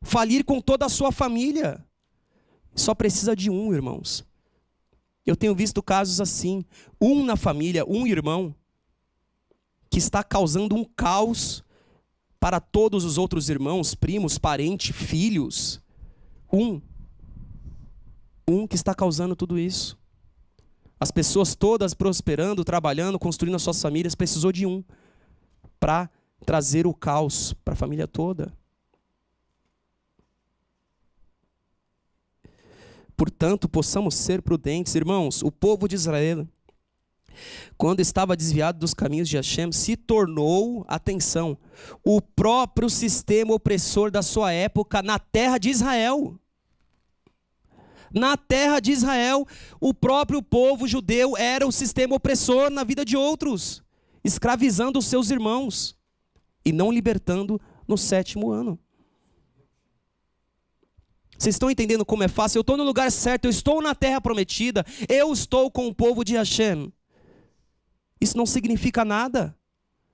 Falir com toda a sua família. Só precisa de um, irmãos. Eu tenho visto casos assim. Um na família, um irmão, que está causando um caos para todos os outros irmãos, primos, parentes, filhos. Um que está causando tudo isso. As pessoas todas prosperando, trabalhando, construindo as suas famílias, precisou de um para trazer o caos para a família toda. Portanto, possamos ser prudentes. Irmãos, o povo de Israel, quando estava desviado dos caminhos de Hashem, se tornou, atenção, o próprio sistema opressor da sua época na terra de Israel. Na terra de Israel, o próprio povo judeu era o sistema opressor na vida de outros, escravizando os seus irmãos e não libertando no 7º ano. Vocês estão entendendo como é fácil? Eu estou no lugar certo, eu estou na terra prometida, eu estou com o povo de Hashem. Isso não significa nada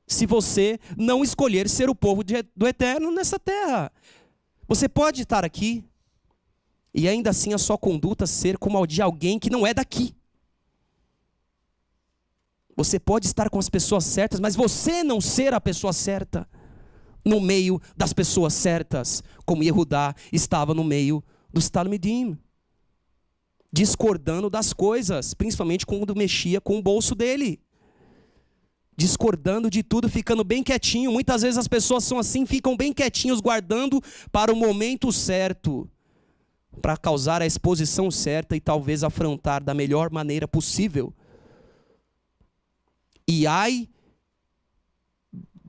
se você não escolher ser o povo do Eterno nessa terra. Você pode estar aqui e ainda assim a sua conduta ser como a de alguém que não é daqui. Você pode estar com as pessoas certas, mas você não ser a pessoa certa no meio das pessoas certas, como Yehudá estava no meio dos Talmidim, discordando das coisas, principalmente quando mexia com o bolso dele, discordando de tudo, ficando bem quietinho. Muitas vezes as pessoas são assim, ficam bem quietinhos, guardando para o momento certo, para causar a exposição certa e talvez afrontar da melhor maneira possível. E ai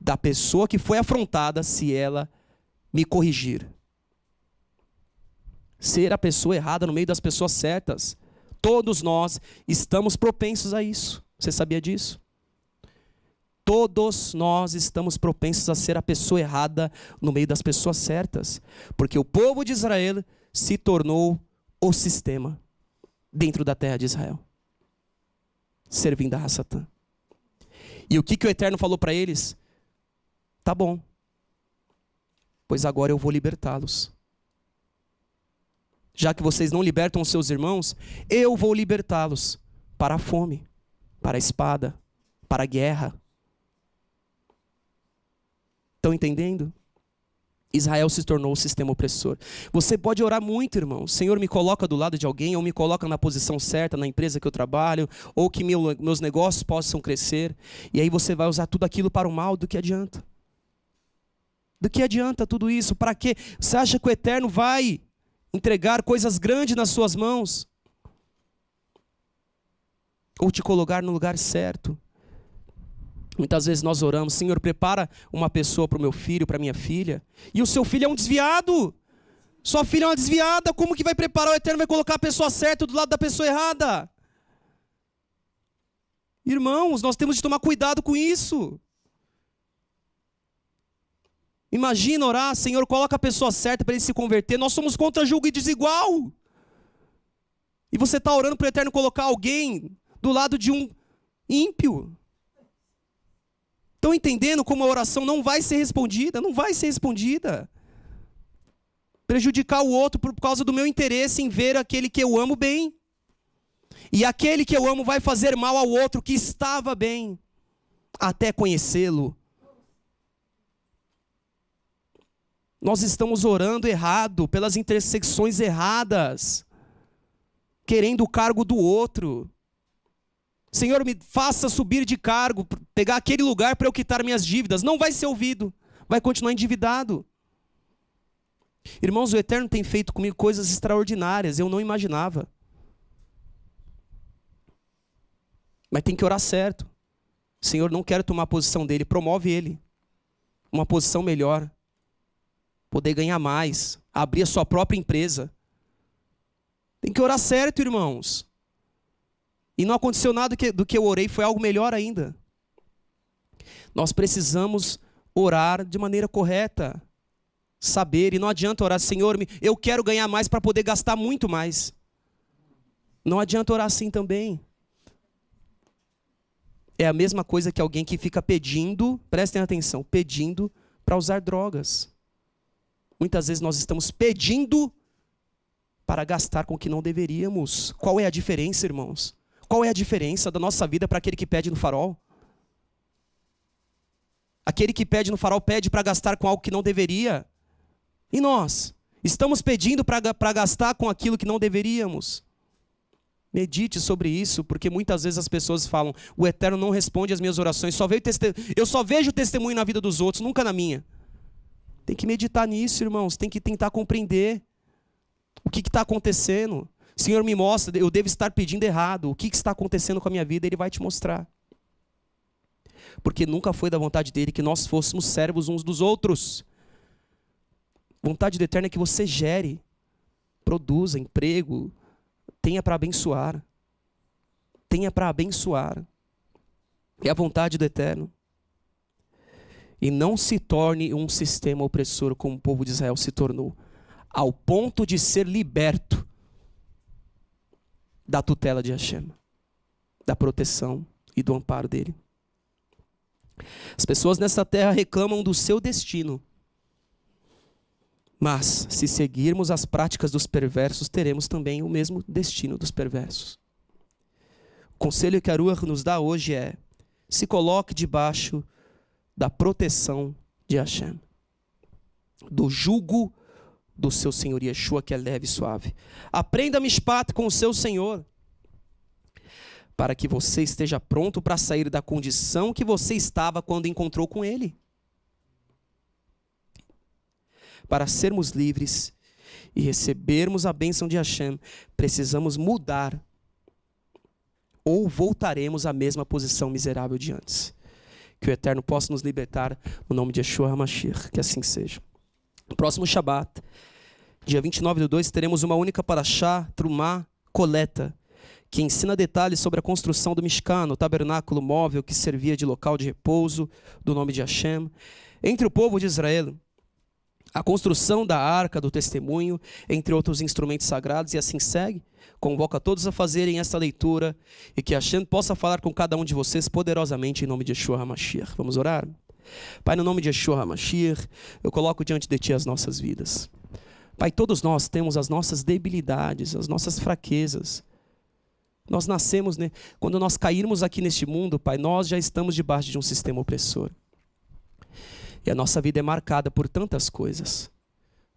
da pessoa que foi afrontada se ela me corrigir. Ser a pessoa errada no meio das pessoas certas. Todos nós estamos propensos a isso. Você sabia disso? Todos nós estamos propensos a ser a pessoa errada no meio das pessoas certas. Porque o povo de Israel se tornou o sistema dentro da terra de Israel, servindo a Satã. E o que o Eterno falou para eles? Tá bom, pois agora eu vou libertá-los. Já que vocês não libertam os seus irmãos, eu vou libertá-los para a fome, para a espada, para a guerra. Estão entendendo? Israel se tornou o sistema opressor. Você pode orar muito, irmão. Senhor, me coloca do lado de alguém, ou me coloca na posição certa, na empresa que eu trabalho, ou que meus negócios possam crescer. E aí você vai usar tudo aquilo para o mal. Do que adianta? Do que adianta tudo isso? Para quê? Você acha que o Eterno vai entregar coisas grandes nas suas mãos? Ou te colocar no lugar certo? Muitas vezes nós oramos, Senhor, prepara uma pessoa para o meu filho, para a minha filha. E o seu filho é um desviado. Sua filha é uma desviada. Como que vai preparar? O Eterno vai colocar a pessoa certa do lado da pessoa errada. Irmãos, nós temos de tomar cuidado com isso. Imagina orar, Senhor, coloca a pessoa certa para ele se converter. Nós somos contra julgo e desigual. E você está orando para o Eterno colocar alguém do lado de um ímpio. Estão entendendo como a oração não vai ser respondida? Não vai ser respondida. Prejudicar o outro por causa do meu interesse em ver aquele que eu amo bem. E aquele que eu amo vai fazer mal ao outro que estava bem. até conhecê-lo. Nós estamos orando errado, pelas intersecções erradas, querendo o cargo do outro. Senhor, me faça subir de cargo, pegar aquele lugar para eu quitar minhas dívidas. Não vai ser ouvido, vai continuar endividado. Irmãos, o Eterno tem feito comigo coisas extraordinárias, eu não imaginava. Mas tem que orar certo. Senhor, não quero tomar a posição dele, promove ele. Uma posição melhor. Poder ganhar mais, abrir a sua própria empresa. Tem que orar certo, irmãos. E não aconteceu nada do que eu orei, foi algo melhor ainda. Nós precisamos orar de maneira correta. Saber, e não adianta orar, Senhor, eu quero ganhar mais para poder gastar muito mais. Não adianta orar assim também. É a mesma coisa que alguém que fica pedindo, prestem atenção, pedindo para usar drogas. Muitas vezes nós estamos pedindo para gastar com o que não deveríamos. Qual é a diferença, irmãos? Qual é a diferença da nossa vida para aquele que pede no farol? Aquele que pede no farol pede para gastar com algo que não deveria. E nós? Estamos pedindo para gastar com aquilo que não deveríamos. Medite sobre isso, porque muitas vezes as pessoas falam, o Eterno não responde às minhas orações, eu só vejo testemunho na vida dos outros, nunca na minha. Tem que meditar nisso, irmãos, tem que tentar compreender o que está acontecendo. Senhor, me mostra, eu devo estar pedindo errado, o que está acontecendo com a minha vida, Ele vai te mostrar. Porque nunca foi da vontade dEle que nós fôssemos servos uns dos outros. Vontade do Eterno é que você gere, produza emprego, tenha para abençoar. Tenha para abençoar. É a vontade do Eterno. E não se torne um sistema opressor como o povo de Israel se tornou, ao ponto de ser liberto da tutela de Hashem, da proteção e do amparo dele. As pessoas nessa terra reclamam do seu destino, mas se seguirmos as práticas dos perversos, teremos também o mesmo destino dos perversos. O conselho que a Ruach nos dá hoje é: se coloque debaixo da proteção de Hashem, do jugo do seu Senhor Yeshua, que é leve e suave. Aprenda mishpat com o seu Senhor, para que você esteja pronto para sair da condição que você estava quando encontrou com Ele. Para sermos livres e recebermos a bênção de Hashem, precisamos mudar, ou voltaremos à mesma posição miserável de antes. Que o Eterno possa nos libertar no nome de Yeshua HaMashiach, que assim seja. No próximo Shabat, dia 29/2, teremos uma única parashá, Trumá, coleta, que ensina detalhes sobre a construção do Mishkan, o tabernáculo móvel que servia de local de repouso do nome de Hashem, entre o povo de Israel, a construção da arca do testemunho, entre outros instrumentos sagrados, e assim segue. Convoca todos a fazerem esta leitura e que Hashem possa falar com cada um de vocês poderosamente em nome de Yeshua HaMashiach. Vamos orar? Pai, no nome de Yeshua HaMashiach, eu coloco diante de Ti as nossas vidas. Pai, todos nós temos as nossas debilidades, as nossas fraquezas. Nós nascemos, né? Quando nós cairmos aqui neste mundo, Pai, nós já estamos debaixo de um sistema opressor. E a nossa vida é marcada por tantas coisas.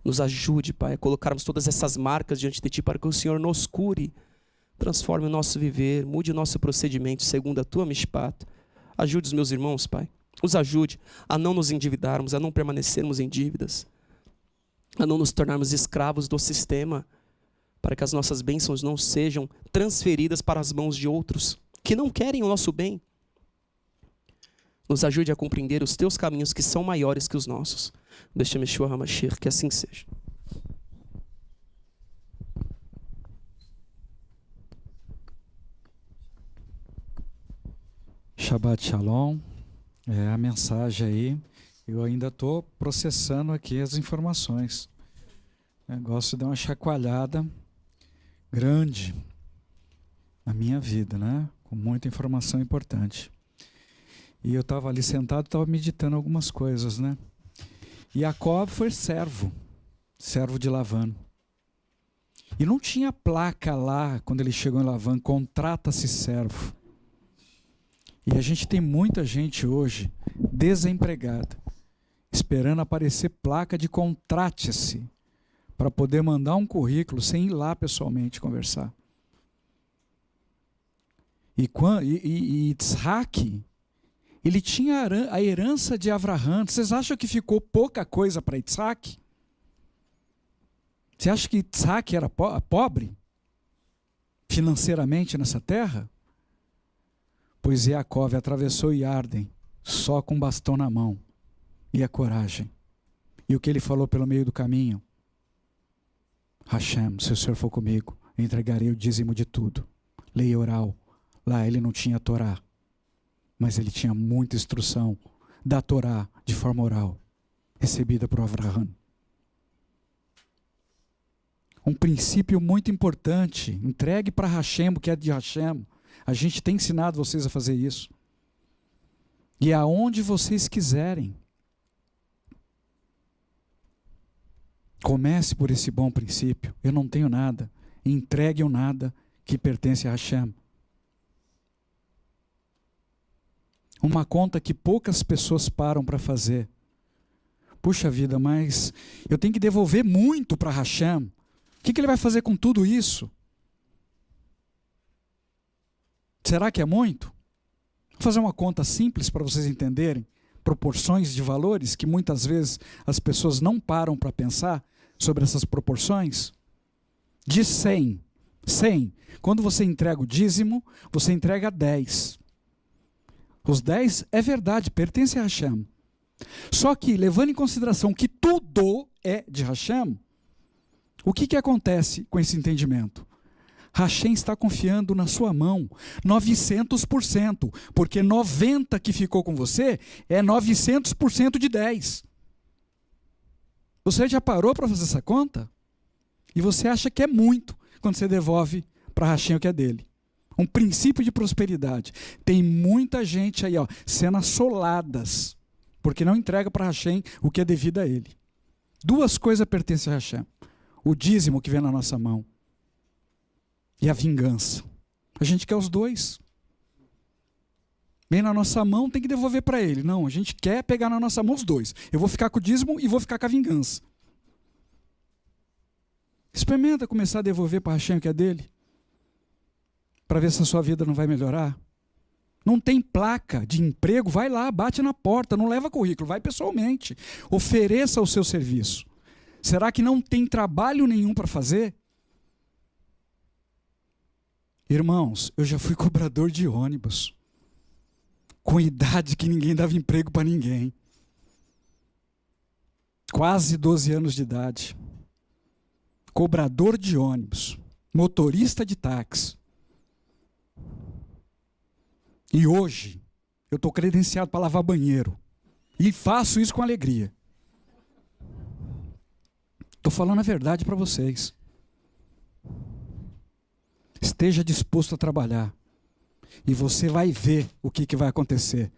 Nos ajude, Pai, a colocarmos todas essas marcas diante de Ti, para que o Senhor nos cure, transforme o nosso viver, mude o nosso procedimento segundo a Tua mishpat. Ajude os meus irmãos, Pai. Os ajude a não nos endividarmos, a não permanecermos em dívidas, a não nos tornarmos escravos do sistema, para que as nossas bênçãos não sejam transferidas para as mãos de outros que não querem o nosso bem. Nos ajude a compreender os Teus caminhos, que são maiores que os nossos. Deixa-me Yeshua HaMashiach, que assim seja. Shabbat Shalom. A mensagem aí, eu ainda estou processando aqui as informações. O negócio deu uma chacoalhada grande na minha vida, né? Com muita informação importante. E eu estava ali sentado, estava meditando algumas coisas, né? E Jacó foi servo de Labã. E não tinha placa lá, quando ele chegou em Labã, contrata-se servo. E a gente tem muita gente hoje desempregada, esperando aparecer placa de contrate-se para poder mandar um currículo sem ir lá pessoalmente conversar. E Itzhak, ele tinha a herança de Avraham. Vocês acham que ficou pouca coisa para Itzhak? Você acha que Itzhak era pobre financeiramente nessa terra? Pois Yaakov atravessou Yarden só com bastão na mão e a coragem. E o que ele falou pelo meio do caminho? Hashem, se o Senhor for comigo, eu entregarei o dízimo de tudo. Lei oral. Lá ele não tinha Torá, mas ele tinha muita instrução da Torá de forma oral, recebida por Avraham. Um princípio muito importante, entregue para Hashem o que é de Hashem. A gente tem ensinado vocês a fazer isso. E aonde vocês quiserem. Comece por esse bom princípio. Eu não tenho nada. Entregue o nada que pertence a Hashem. Uma conta que poucas pessoas param para fazer. Puxa vida, mas eu tenho que devolver muito para Hashem. O que ele vai fazer com tudo isso? Será que é muito? Vou fazer uma conta simples para vocês entenderem proporções de valores que muitas vezes as pessoas não param para pensar sobre essas proporções. De 100. Quando você entrega o dízimo, você entrega 10. Os 10 é verdade, pertence a Hashem. Só que, levando em consideração que tudo é de Hashem, o que acontece com esse entendimento? Hashem está confiando na sua mão 900%, porque 90% que ficou com você é 900% de 10. Você já parou para fazer essa conta? E você acha que é muito quando você devolve para Hashem o que é dele. Um princípio de prosperidade. Tem muita gente aí, sendo assoladas, porque não entrega para Hashem o que é devido a ele. Duas coisas pertencem a Hashem. O dízimo que vem na nossa mão e a vingança. A gente quer os dois. Vem na nossa mão, tem que devolver para ele. Não, a gente quer pegar na nossa mão os dois. Eu vou ficar com o dízimo e vou ficar com a vingança. Experimenta começar a devolver para Hashem o que é dele, para ver se a sua vida não vai melhorar. Não tem placa de emprego, vai lá, bate na porta, não leva currículo, vai pessoalmente. Ofereça o seu serviço. Será que não tem trabalho nenhum para fazer? Irmãos, eu já fui cobrador de ônibus, com idade que ninguém dava emprego para ninguém. Quase 12 anos de idade. Cobrador de ônibus, motorista de táxi. E hoje, eu estou credenciado para lavar banheiro. E faço isso com alegria. Estou falando a verdade para vocês. Esteja disposto a trabalhar. E você vai ver o que vai acontecer.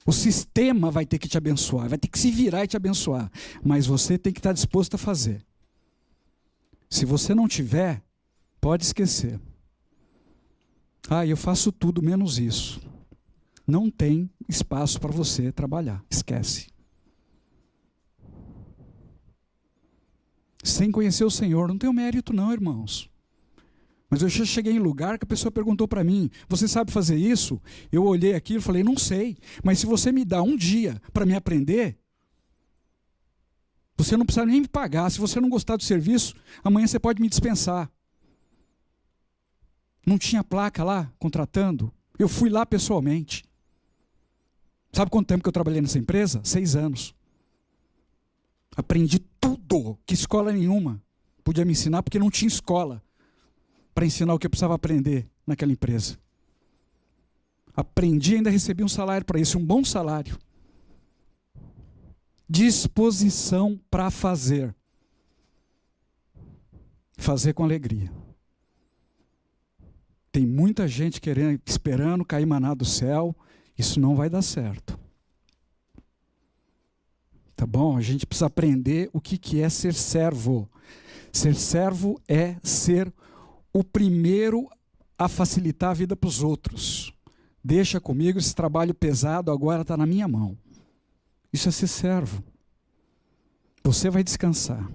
O sistema vai ter que te abençoar. Vai ter que se virar e te abençoar. Mas você tem que estar disposto a fazer. Se você não tiver, pode esquecer. Eu faço tudo menos isso. Não tem espaço para você trabalhar. Esquece. Sem conhecer o Senhor, não tem mérito não, irmãos. Mas eu já cheguei em lugar que a pessoa perguntou para mim, você sabe fazer isso? Eu olhei aquilo e falei, não sei. Mas se você me dá um dia para me aprender, você não precisa nem me pagar. Se você não gostar do serviço, amanhã você pode me dispensar. Não tinha placa lá, contratando. Eu fui lá pessoalmente. Sabe quanto tempo que eu trabalhei nessa empresa? 6 anos. Aprendi tudo que escola nenhuma podia me ensinar, porque não tinha escola para ensinar o que eu precisava aprender naquela empresa. Aprendi e ainda recebi um salário para isso, um bom salário. Disposição para fazer. Fazer com alegria. Tem muita gente esperando cair maná do céu. Isso não vai dar certo. Tá bom? A gente precisa aprender o que é ser servo. Ser servo é ser o primeiro a facilitar a vida para os outros. Deixa comigo, esse trabalho pesado agora está na minha mão. Isso é ser servo. Você vai descansar.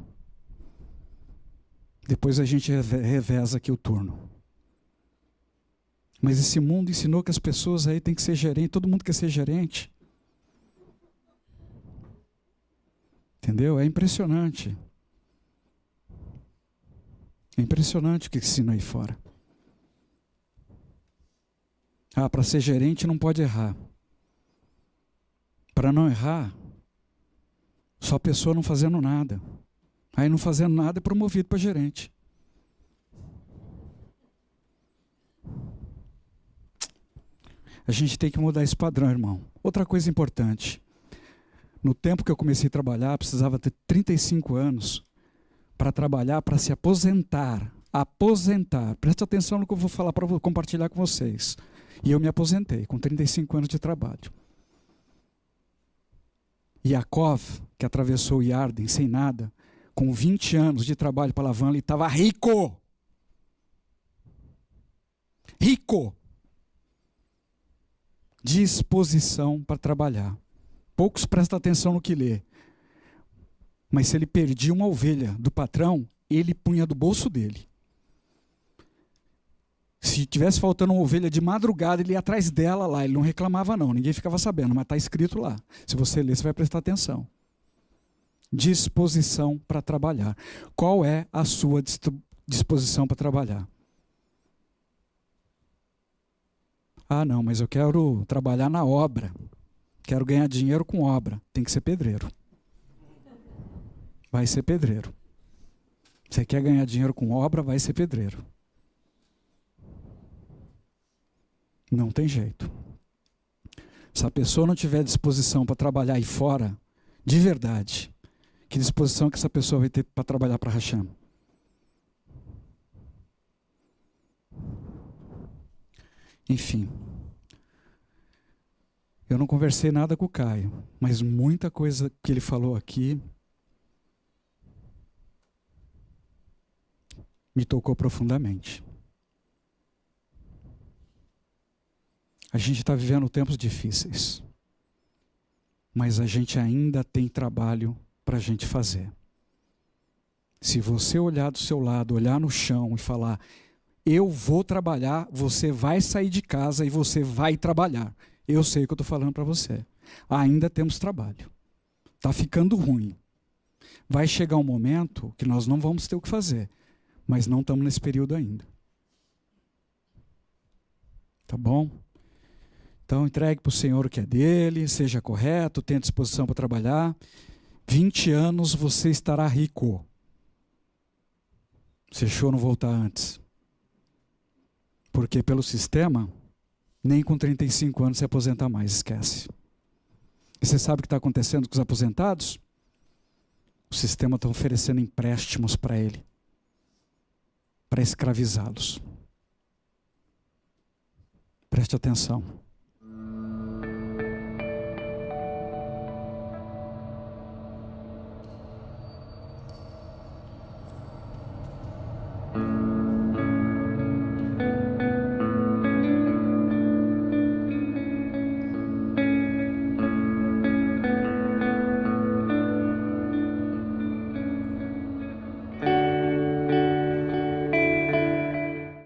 Depois a gente reveza aqui o turno. Mas esse mundo ensinou que as pessoas aí têm que ser gerente, todo mundo quer ser gerente. Entendeu? É impressionante. É impressionante o que ensina aí fora. Ah, para ser gerente não pode errar. Para não errar, só a pessoa não fazendo nada. Aí não fazendo nada é promovido para gerente. A gente tem que mudar esse padrão, irmão. Outra coisa importante. No tempo que eu comecei a trabalhar, precisava ter 35 anos para trabalhar, para se aposentar. Aposentar. Preste atenção no que eu vou falar para compartilhar com vocês. E eu me aposentei com 35 anos de trabalho. Yaakov, que atravessou o Yarden sem nada, com 20 anos de trabalho para Lavan, ele estava rico. Rico. Disposição para trabalhar. Poucos prestam atenção no que lê. Mas se ele perdia uma ovelha do patrão, ele punha do bolso dele. Se tivesse faltando uma ovelha de madrugada, ele ia atrás dela lá. Ele não reclamava não, ninguém ficava sabendo, mas está escrito lá. Se você ler, você vai prestar atenção. Disposição para trabalhar. Qual é a sua disposição para trabalhar? Ah, não, mas eu quero trabalhar na obra. Quero ganhar dinheiro com obra. Tem que ser pedreiro. Vai ser pedreiro. Você quer ganhar dinheiro com obra, vai ser pedreiro. Não tem jeito. Se a pessoa não tiver disposição para trabalhar aí fora, de verdade, que disposição que essa pessoa vai ter para trabalhar para Hashem? Enfim. Eu não conversei nada com o Caio, mas muita coisa que ele falou aqui me tocou profundamente. A gente está vivendo tempos difíceis, mas a gente ainda tem trabalho para a gente fazer. Se você olhar do seu lado, olhar no chão e falar, eu vou trabalhar, você vai sair de casa e você vai trabalhar. Eu sei o que eu estou falando para você. Ainda temos trabalho. Está ficando ruim. Vai chegar um momento que nós não vamos ter o que fazer, mas não estamos nesse período ainda. Tá bom? Então entregue para o Senhor o que é dele, seja correto, tenha disposição para trabalhar. 20 anos você estará rico. Se achou não voltar antes. Porque pelo sistema, nem com 35 anos se aposenta mais, esquece. E você sabe o que está acontecendo com os aposentados? O sistema está oferecendo empréstimos para ele, para escravizá-los. Preste atenção.